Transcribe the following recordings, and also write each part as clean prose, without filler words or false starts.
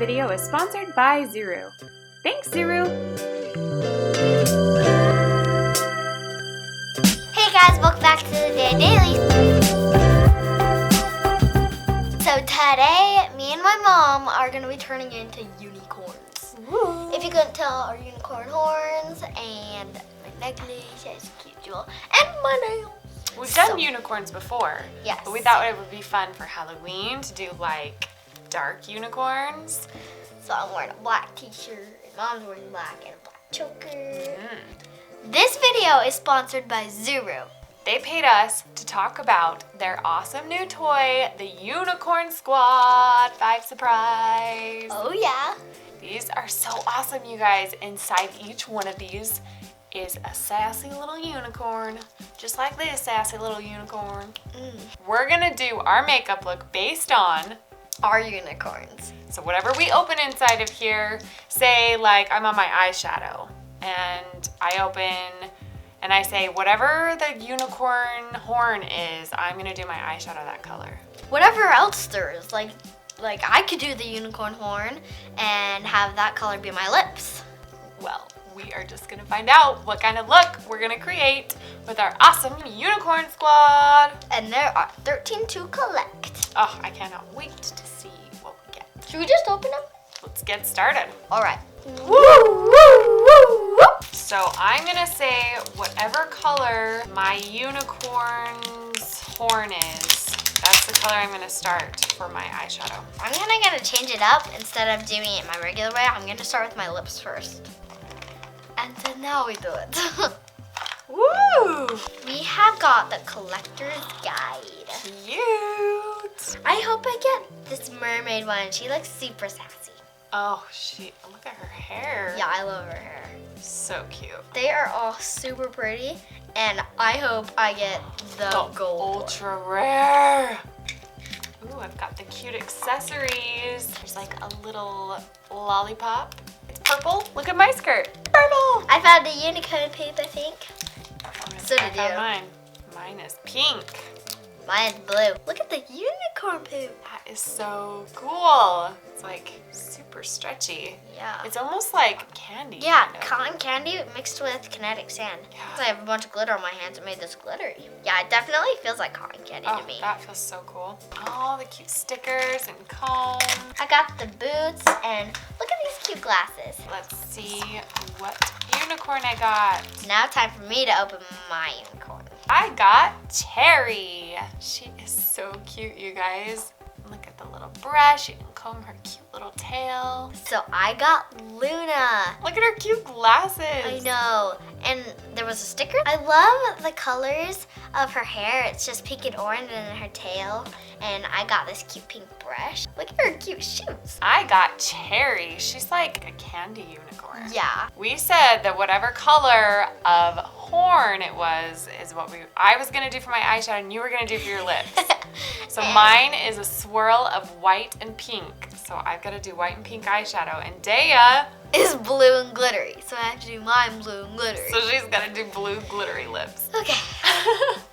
video is sponsored by Zuru. Thanks, Zuru! Hey guys, welcome back to the Day Daily. So today, me and my mom are going to be turning into unicorns. Woo. If you couldn't tell, our unicorn horns and my necklace has cute jewel and my nails. We've done unicorns before. Yes. But we thought it would be fun for Halloween to do like dark unicorns. So I'm wearing a black t-shirt and mom's wearing black and a black choker. This video is sponsored by Zuru. They paid us to talk about their awesome new toy, the Unicorn Squad 5 Surprise. Oh yeah. These are so awesome, you guys. Inside each one of these is a sassy little unicorn, just like this sassy little unicorn. We're gonna do our makeup look based on Our unicorns. so whatever we open inside of here, say like I'm on my eyeshadow and I open and I say whatever the unicorn horn is, I'm gonna do my eyeshadow that color. Whatever else there is, like I could do the unicorn horn and have that color be my lips. Well, we are just gonna find out what kind of look we're gonna create with our awesome unicorn squad. And there are 13 to collect. Oh, I cannot wait to see what we get. Should we just open them? Let's get started. All right. So I'm gonna say whatever color my unicorn's horn is, that's the color I'm gonna start for my eyeshadow. I'm gonna change it up. Instead of doing it my regular way, I'm gonna start with my lips first. And then now we do it. Woo! We have got the collector's guide. Cute! I hope I get this mermaid one. She looks super sassy. Oh, look at her hair. Yeah, I love her hair. So cute. They are all super pretty, and I hope I get the gold one. Ultra rare. Ooh, I've got the cute accessories. There's like a little lollipop. It's purple. Look at my skirt. Purple. I found a unicorn poop, I think. So I did found you. mine. Mine is pink. Mine's blue. Look at the unicorn poop. That is so cool. It's like super stretchy. Yeah. It's almost like candy. Yeah, kind of. cotton candy mixed with kinetic sand. Yeah. 'Cause I have a bunch of glitter on my hands that made this glittery. Yeah, it definitely feels like cotton candy Oh, to me. that feels so cool. All the cute stickers and combs. I got the boots and look at these cute glasses. Let's see what unicorn I got. Now time for me to open my unicorn. I got Cherry. She is so cute, you guys. Look at the little brush. You can comb her cute little tail. So I got Luna. Look at her cute glasses. I know. And there was a sticker. I love the colors of her hair. It's just pink and orange and her tail. And I got this cute pink brush. Look at her cute shoes. I got Cherry. She's like a candy unicorn. Yeah. We said that whatever color of horn it was is what I was gonna do for my eyeshadow and you were gonna do for your lips. So mine is a swirl of white and pink. So I've got to do white and pink eyeshadow. And Daya is blue and glittery. So I have to do mine blue and glittery. So she's got to do blue glittery lips. Okay.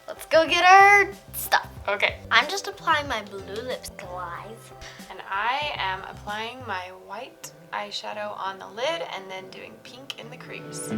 Let's go get our stuff. Okay. I'm just applying my blue lips, guys. And I am applying my white eyeshadow on the lid and then doing pink in the crease.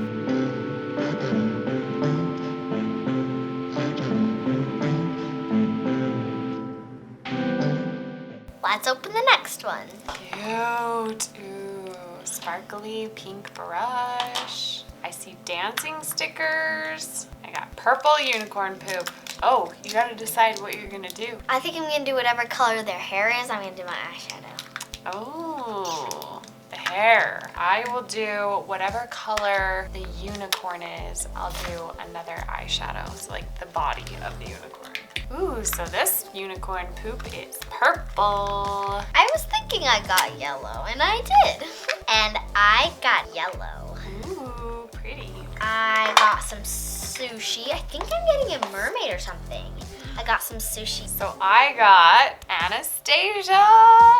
Let's open the next one. Cute. Ooh, sparkly pink brush. I see dancing stickers. I got purple unicorn poop. Oh, you gotta decide what you're gonna do. I think I'm gonna do whatever color their hair is. I'm gonna do my eyeshadow. Oh, the hair. I will do whatever color the unicorn is. I'll do another eyeshadow. So like the body of the unicorn. Ooh, so this unicorn poop is purple. I was thinking I got yellow, and I did. And I got yellow. Ooh, pretty. I got some sushi. I think I'm getting a mermaid or something. I got some sushi. So I got Anastasia,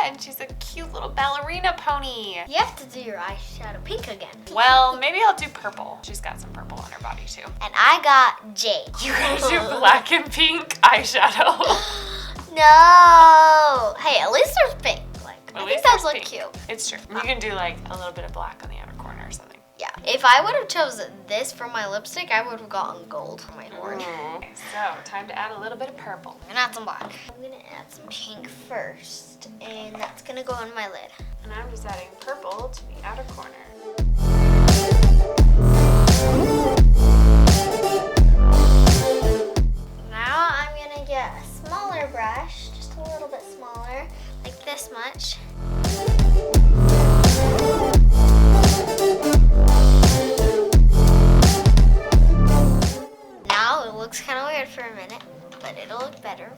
and she's a cute little ballerina pony. You have to do your eyeshadow pink again. Well, maybe I'll do purple. She's got some purple on her body too. And I got Jade. You're gonna do black and pink eyeshadow. No. Hey, at least there's pink. Like, At think those look cute. It's true. You can do like a little bit of black on the outer corner or something. Yeah. If I would have chosen this for my lipstick, I would have gotten gold for my horn. Okay, so time to add a little bit of purple. I'm gonna add some black. I'm gonna add some pink first, and that's gonna go on my lid. And I'm just adding purple to the outer corner. Now I'm gonna get a smaller brush, just a little bit smaller, like this much. Now it looks kind of weird for a minute, but it'll look better.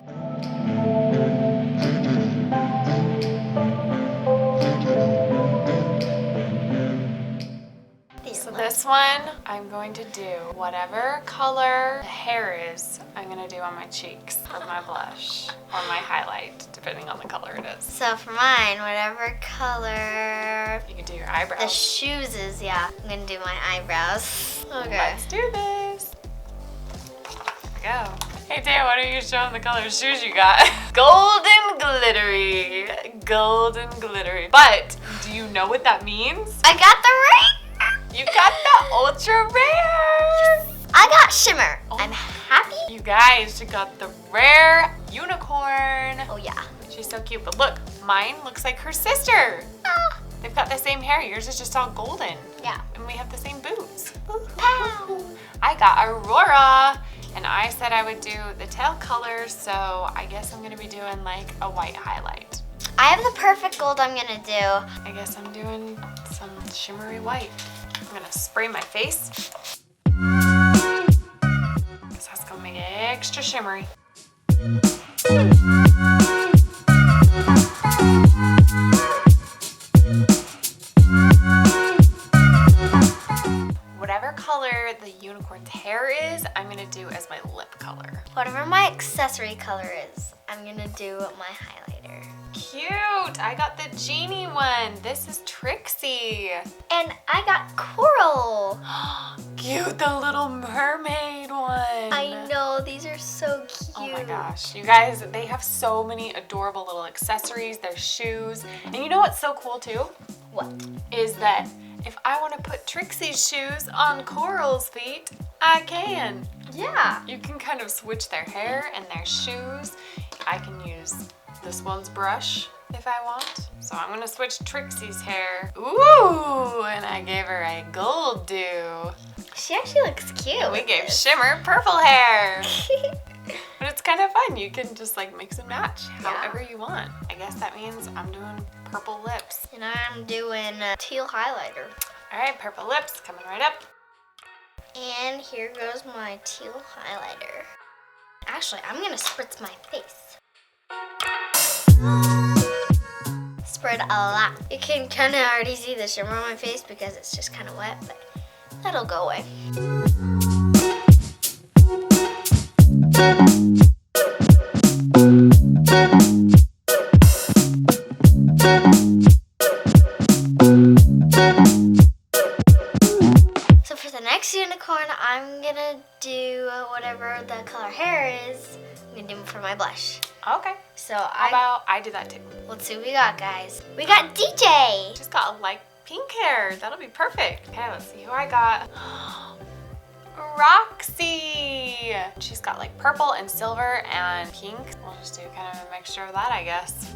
So this one, I'm going to do whatever color the hair is, I'm gonna do on my cheeks for my blush or my highlight, depending on the color it is. So for mine, whatever color You can do your eyebrows. the shoes is, yeah, I'm gonna do my eyebrows. Okay. Let's do this. Go. Hey Dan, why don't you show them the color shoes you got? Golden glittery. Golden glittery. But do you know what that means? I got the ring! You got the ultra rare. I got shimmer. I'm happy. You guys, she got the rare unicorn. Oh yeah. She's so cute. But look, mine looks like her sister. Ah, They've got the same hair. Yours is just all golden. yeah. And we have the same boots. Pow. I got Aurora. And I said I would do the tail color, so I guess I'm gonna be doing like a white highlight. I have the perfect gold I'm gonna do. I guess I'm doing some shimmery white. I'm gonna spray my face. Cause that's gonna make it extra shimmery. Whatever color the unicorn's hair is, I'm gonna do as my lip color. Whatever my accessory color is, I'm gonna do my highlighter. Cute! I got the genie one. This is Trixie. And I got coral. Cute, the little mermaid one. I know, these are so cute. Oh my gosh. You guys, they have so many adorable little accessories, their shoes. And you know what's so cool too? What? Is that if I want to put Trixie's shoes on Coral's feet, I can. Yeah. You can kind of switch their hair and their shoes. I can use this one's brush if I want. So I'm gonna switch Trixie's hair. Ooh, and I gave her a gold do. She actually looks cute. We with gave this. Shimmer purple hair. But it's kind of fun. You can just like mix and match however you want. I guess that means I'm doing purple lips. And I'm doing a teal highlighter. All right, purple lips coming right up. And here goes my teal highlighter. Actually, I'm gonna spritz my face. Spread a lot. You can kind of already see the shimmer on my face because it's just kind of wet, but that'll go away. So for the next unicorn, I'm gonna do whatever the color hair is. I'm gonna do it for my blush. Okay. So How about I do that too? let's see what we got, guys. We got DJ. She's got like pink hair. That'll be perfect. Okay, let's see who I got. Roxy. She's got like purple and silver and pink. We'll just do kind of a mixture of that, I guess.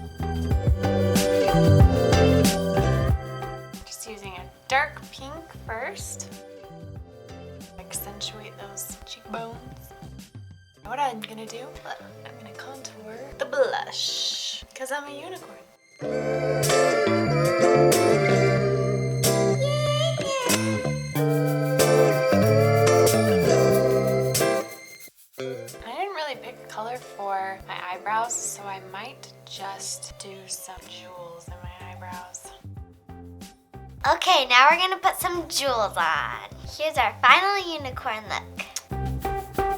Just using a dark pink first. Accentuate those cheekbones. You know what I'm gonna do? I'm gonna contour the blush because I'm a unicorn. I didn't really pick a color for my eyebrows, so I might just do some jewels in my eyebrows. Okay, now we're gonna put some jewels on. Here's our final unicorn look.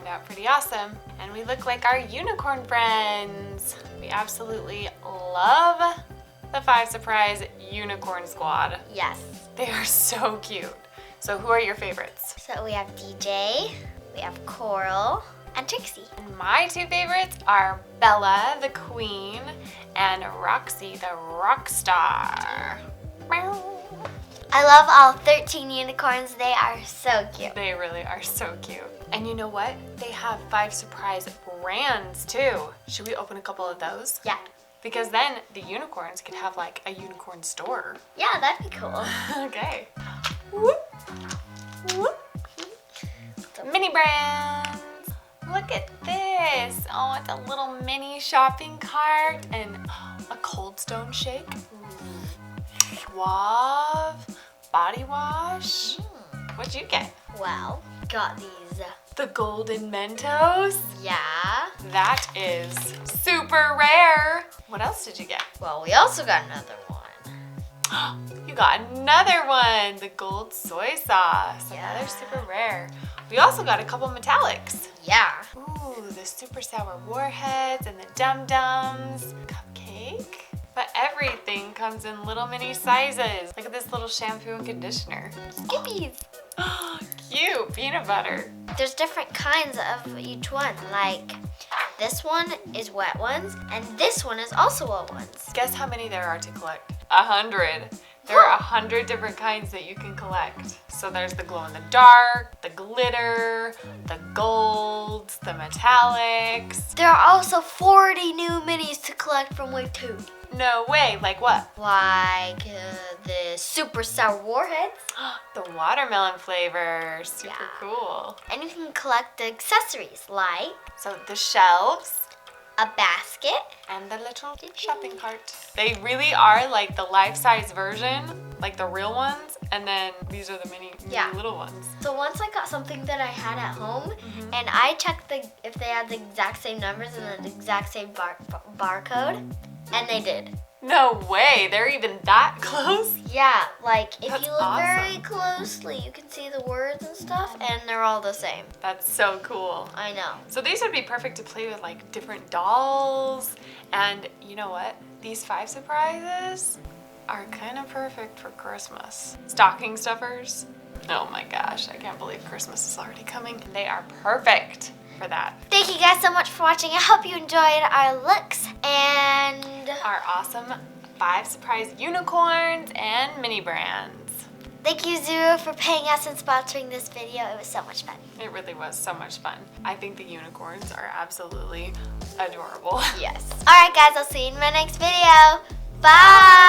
turned out pretty awesome. And we look like our unicorn friends. We absolutely love the 5 Surprise Unicorn Squad. Yes. They are so cute. So who are your favorites? So we have DJ, we have Coral, and Trixie. And my 2 favorites are Bella, the queen, and Roxy, the rock star. I love all 13 unicorns. They are so cute. They really are so cute. And you know what? They have 5 surprise brands too. Should we open a couple of those? Yeah. Because then the unicorns could have like a unicorn store. Yeah, that'd be cool. Okay. Whoop. Whoop. Mini brands. Look at this. Oh, it's a little mini shopping cart and a Cold Stone shake. Suave body wash. What'd you get? Well, got these. The Golden Mentos. Yeah. That is super rare. What else did you get? Well, we also got another one. You got another one. The Gold Soy Sauce. Yeah. Another super rare. We also got a couple metallics. Yeah. Ooh, the super sour warheads and the dum-dums. Cupcake. But everything comes in little mini sizes. Look at this little shampoo and conditioner. Skippies. Cute. Peanut butter. There's different kinds of each one. Like, this one is wet ones, and this one is also wet ones. Guess how many there are to collect? 100. There are 100 different kinds that you can collect. So there's the glow in the dark, the glitter, the golds, the metallics. There are also 40 new minis to collect from Wave 2. No way, like what? Like the super sour warheads. The watermelon flavor, super Yeah. cool. And you can collect the accessories like So the shelves a basket. and the little shopping cart. They really are like the life-size version, like the real ones, and then these are the mini Yeah. little ones. So once I got something that I had at home, and I checked if they had the exact same numbers and the exact same barcode, and they did. No way, they're even that close? Yeah, like if That's you look very awesome. closely, you can see the words and stuff, and they're all the same. That's so cool. I know. So these would be perfect to play with like different dolls. And you know what? These 5 surprises are kind of perfect for Christmas. Stocking stuffers. Oh my gosh, I can't believe Christmas is already coming. They are perfect for that. Thank you guys so much for watching. I hope you enjoyed our looks and Our awesome 5 surprise unicorns and mini brands. thank you, Zuru, for paying us and sponsoring this video. It was so much fun. It really was so much fun. I think the unicorns are absolutely adorable. Yes. All right, guys, I'll see you in my next video. Bye.